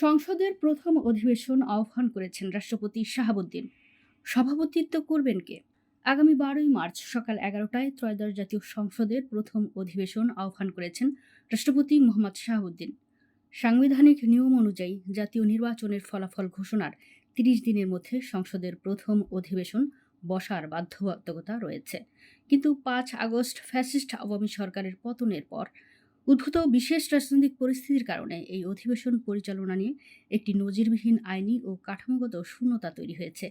সংসদের প্রথম অধিবেশন আহ্বান করেছেন রাষ্ট্রপতি শাহাবুদ্দিন। সভাপতিত্ব করবেন কে? আগামী 12ই মার্চ সকাল 11টায় ত্রয়োদশ জাতীয় সংসদের প্রথম অধিবেশন আহ্বান করেছেন রাষ্ট্রপতি মোহাম্মদ শাহাবুদ্দিন। সাংবিধানিক নিয়ম অনুযায়ী জাতীয় নির্বাচনের ফলাফল ঘোষণার ৩০ দিনের মধ্যে সংসদের প্রথম অধিবেশন বসার বাধ্যবাধকতা রয়েছে। কিন্তু ৫ আগস্ট ফ্যাসিস্ট আওয়ামী সরকারের পতনের পর উদ্ভূত বিশেষ রাজনৈতিক পরিস্থিতির কারণে এই অধিবেশন পরিচালনা নিয়ে একটি নজিরবিহীন আইনি ও কাঠামোগত শূন্যতা তৈরি হয়েছে।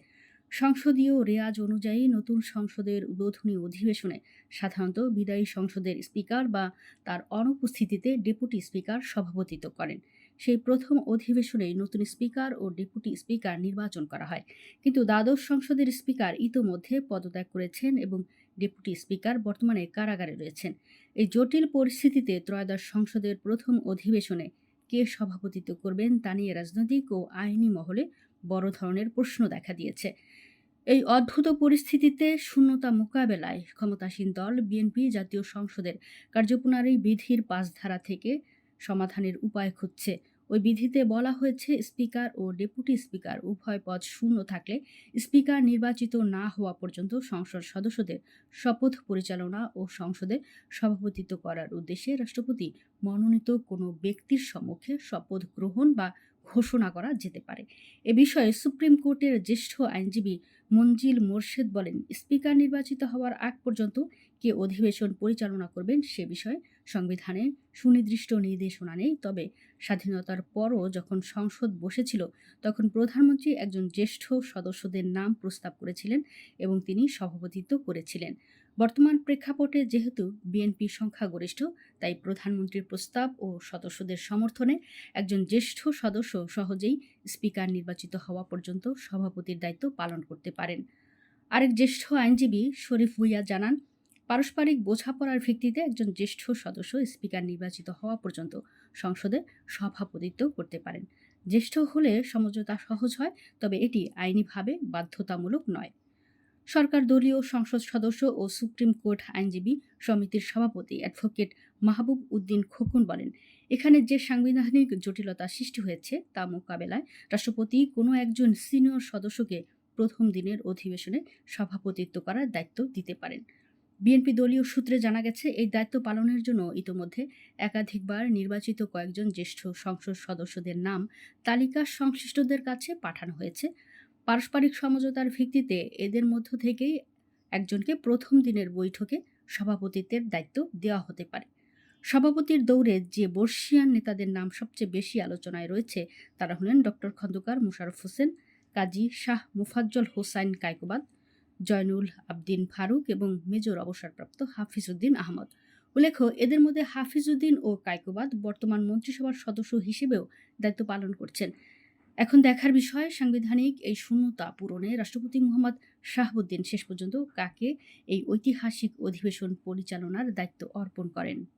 সংসদীয় রেয়াজ অনুযায়ী নতুন সংসদের উদ্বোধনী অধিবেশনে সাধারণত বিদায়ী সংসদের স্পিকার বা তার অনুপস্থিতিতে ডেপুটি স্পিকার সভাপতিত্ব করেন। সেই প্রথম অধিবেশনেই নতুন স্পিকার ও ডেপুটি স্পিকার নির্বাচন করা হয়। কিন্তু দ্বাদশ সংসদের স্পিকার ইতোমধ্যে পদত্যাগ করেছেন এবং ডেপুটি স্পিকার বর্তমানে কারাগারে রয়েছেন। এই জটিল পরিস্থিতিতে ত্রয়োদশ সংসদের প্রথম অধিবেশনে কে সভাপতিত্ব করবেন তা নিয়ে রাজনৈতিক ও আইনি মহলে বড় ধরনের প্রশ্ন দেখা দিয়েছে। এই অদ্ভুত পরিস্থিতিতে শূন্যতা মোকাবেলায় ক্ষমতাসীন দল বিএনপি জাতীয় সংসদের কার্যপ্রণালী বিধির ৫ ধারা থেকে সমাধানের উপায় খুঁজছে। ওই বিধিতে বলা হয়েছে, স্পিকার ও ডেপুটি স্পিকার উভয় পদ শূন্য থাকলে স্পিকার নির্বাচিত না হওয়া পর্যন্ত সংসদ সদস্যদের শপথ পরিচালনা ও সংসদে সভাপতিত্ব করার উদ্দেশ্যে রাষ্ট্রপতি মনোনীত কোনো ব্যক্তির সম্মুখে শপথ গ্রহণ বা ঘোষণা করা যেতে পারে। এ বিষয়ে সুপ্রিম কোর্টের জ্যেষ্ঠ আইনজীবী মনজিল মোরশেদ বলেন, স্পিকার নির্বাচিত হওয়ার আগ পর্যন্ত কে অধিবেশন পরিচালনা করবেন সে বিষয়ে সংবিধানে সুনির্দিষ্ট নির্দেশনা নেই। তবে স্বাধীনতার পরও যখন সংসদ বসেছিল তখন প্রধানমন্ত্রী একজন জ্যেষ্ঠ সদস্যদের নাম প্রস্তাব করেছিলেন এবং তিনি সভাপতিত্ব করেছিলেন। বর্তমান প্রেক্ষাপটে যেহেতু বিএনপি সংখ্যাগরিষ্ঠ, তাই প্রধানমন্ত্রীর প্রস্তাব ও সদস্যদের সমর্থনে একজন জ্যেষ্ঠ সদস্য সহজেই স্পিকার নির্বাচিত হওয়া পর্যন্ত সভাপতির দায়িত্ব পালন করতে পারেন। আরেক জ্যেষ্ঠ আইনজীবী শরীফ ভূঁইয়া জানান, পারস্পরিক বোঝাপড়ার ভিত্তিতে একজন জ্যেষ্ঠ সদস্য স্পিকার নির্বাচিত হওয়া পর্যন্ত সংসদে সভাপতিত্ব করতে পারেন। জ্যেষ্ঠ হলে সমঝোতা সহজ হয়, তবে এটি আইনিভাবে বাধ্যতামূলক নয়। সরকার দলীয় সংসদ সদস্য ও সুপ্রিম কোর্ট আইনজীবী সমিতির সভাপতি অ্যাডভোকেট মাহবুব উদ্দিন খোকন বলেন, এখানে যে সাংবিধানিক জটিলতা সৃষ্টি হয়েছে তা মোকাবেলায় রাষ্ট্রপতি কোনো একজন সিনিয়র সদস্যকে প্রথম দিনের অধিবেশনে সভাপতিত্ব করার দায়িত্ব দিতে পারেন। বিএনপি দলীয় সূত্রে জানা গেছে, এই দায়িত্ব পালনের জন্য ইতোমধ্যে একাধিকবার নির্বাচিত কয়েকজন জ্যেষ্ঠ সংসদ সদস্যদের নাম তালিকা সংশ্লিষ্টদের কাছে পাঠানো হয়েছে। পারস্পরিক সমঝোতার ভিত্তিতে এদের মধ্য থেকেই একজনকে প্রথম দিনের বৈঠকে সভাপতিত্বের দায়িত্ব দেওয়া হতে পারে। সভাপতির দৌড়ে যে বর্ষিয়ান নেতাদের নাম সবচেয়ে বেশি আলোচনায় রয়েছে তারা হলেন ডক্টর খন্দকার মোশাররফ হোসেন, কাজী শাহ মোফাজ্জল হোসাইন কায়কোবাদ, জয়নুল আবদিন ফারুক এবং মেজর অবসরপ্রাপ্ত হাফিজ উদ্দিন আহমদ। উল্লেখ্য, এদের মধ্যে হাফিজ উদ্দিন ও কায়কোবাদ বর্তমান মন্ত্রিসভার সদস্য হিসেবেও দায়িত্ব পালন করছেন। এখন দেখার বিষয়, সাংবিধানিক এই শূন্যতা পূরণে রাষ্ট্রপতি মোহাম্মদ শাহাবুদ্দিন শেষ পর্যন্ত কাকে এই ঐতিহাসিক অধিবেশন পরিচালনার দায়িত্ব অর্পণ করেন।